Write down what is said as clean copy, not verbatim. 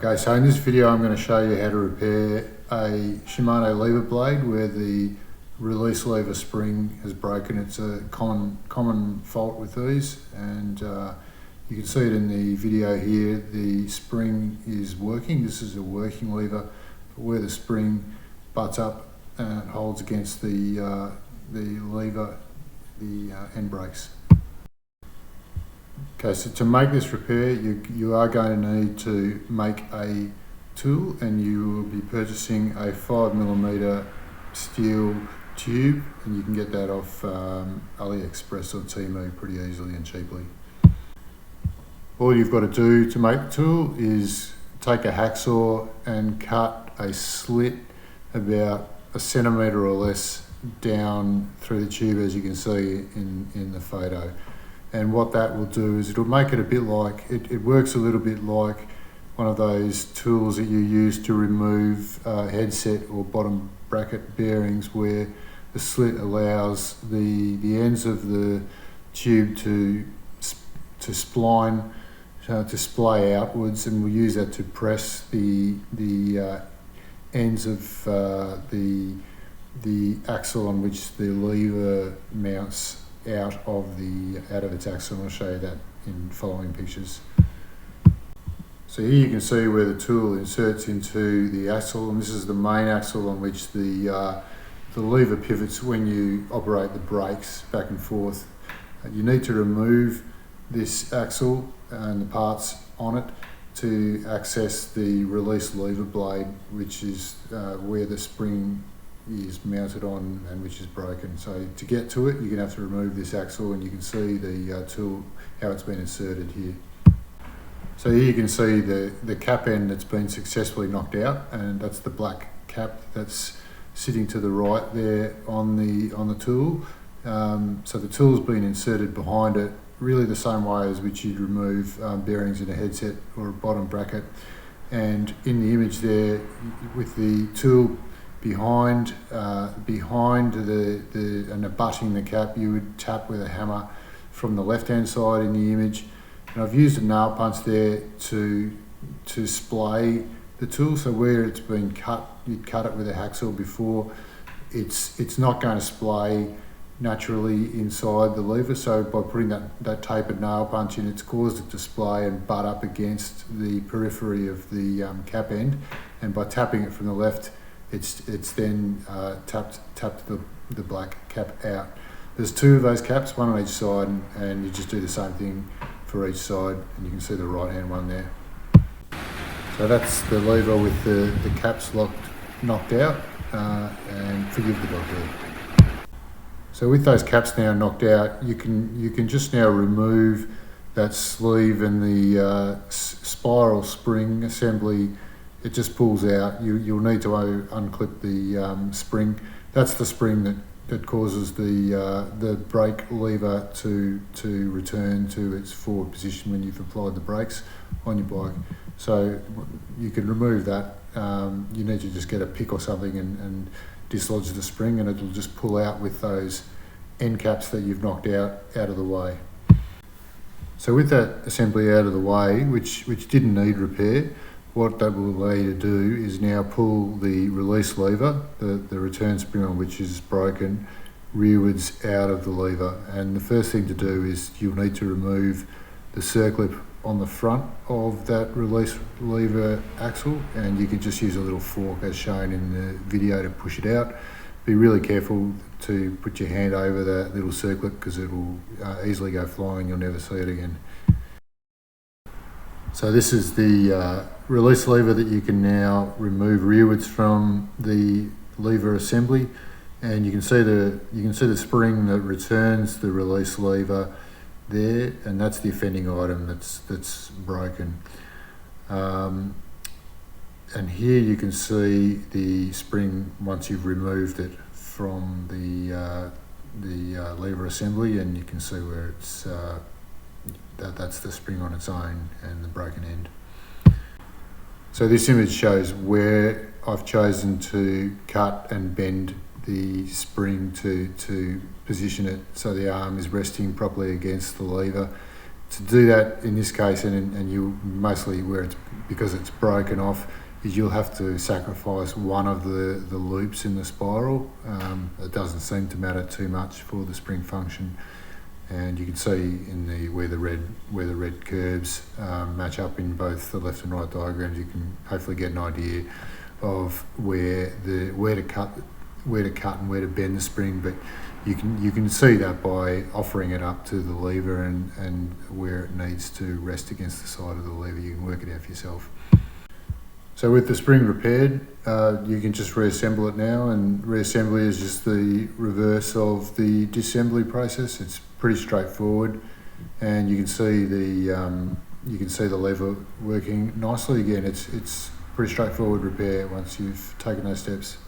Okay, so in this video I'm going to show you how to repair a Shimano lever blade where the release lever spring has broken. It's a common fault with these, and you can see it in the video here. The spring is working. This is a working lever, but where the spring butts up and holds against the lever, the end breaks. Okay, so to make this repair, you are going to need to make a tool, and you will be purchasing a 5mm steel tube, and you can get that off AliExpress or Temu pretty easily and cheaply. All you've got to do to make the tool is take a hacksaw and cut a slit about 1 centimetre or less down through the tube, as you can see in the photo. And what that will do is it'll make it a bit like, it works a little bit like one of those tools that you use to remove headset or bottom bracket bearings, where the slit allows the ends of the tube to spline, to splay outwards, and we'll use that to press the ends of the axle on which the lever mounts out of its axle, and I'll show you that in following pictures. So here you can see where the tool inserts into the axle, and this is the main axle on which the lever pivots when you operate the brakes back and forth. You need to remove this axle and the parts on it to access the release lever blade, which is where the spring is mounted on and which is broken. So to get to it, you're going to have to remove this axle, and you can see the tool, how it's been inserted here. So here you can see the cap end that's been successfully knocked out, and that's the black cap that's sitting to the right there on the tool. So the tool's been inserted behind it, really the same way as which you'd remove bearings in a headset or a bottom bracket. And in the image there, with the tool behind and abutting the cap, you would tap with a hammer from the left hand side in the image. And I've used a nail punch there to splay the tool, so where it's been cut, you'd cut it with a hacksaw before, it's not going to splay naturally inside the lever. So by putting that tapered nail punch in, it's caused it to splay and butt up against the periphery of the cap end, and by tapping it from the left, it's then tapped the black cap out. There's 2 of those caps, one on each side, and you just do the same thing for each side, and you can see the right hand one there. So that's the lever with the caps knocked out, and forgive the dog there. So with those caps now knocked out, you can just now remove that sleeve, and the spiral spring assembly, it just pulls out. You'll need to unclip the spring. That's the spring that causes the brake lever to return to its forward position when you've applied the brakes on your bike. So you can remove that. You need to just get a pick or something and dislodge the spring, and it'll just pull out with those end caps that you've knocked out of the way. So with that assembly out of the way, which didn't need repair, what that will allow you to do is now pull the release lever, the return spring on which is broken, rearwards out of the lever. And the first thing to do is you'll need to remove the circlip on the front of that release lever axle, and you can just use a little fork as shown in the video to push it out. Be really careful to put your hand over that little circlip, because it will easily go flying. You'll never see it again. So this is the release lever that you can now remove rearwards from the lever assembly, and you can see the spring that returns the release lever there, and that's the offending item that's broken. And here you can see the spring once you've removed it from the lever assembly, and you can see where it's that's the spring on its own and the broken end. So this image shows where I've chosen to cut and bend the spring to position it so the arm is resting properly against the lever, to do that in this case, and you mostly because it's broken off, is you'll have to sacrifice one of the loops in the spiral. It doesn't seem to matter too much for the spring function, and you can see in where the red curves match up in both the left and right diagrams. You can hopefully get an idea of where to cut and where to bend the spring, but you can see that by offering it up to the lever and where it needs to rest against the side of the lever. You can work it out for yourself. So with the spring repaired, you can just reassemble it now, and reassembly is just the reverse of the disassembly process. It's pretty straightforward, and you can see the lever working nicely. Again, it's pretty straightforward repair once you've taken those steps.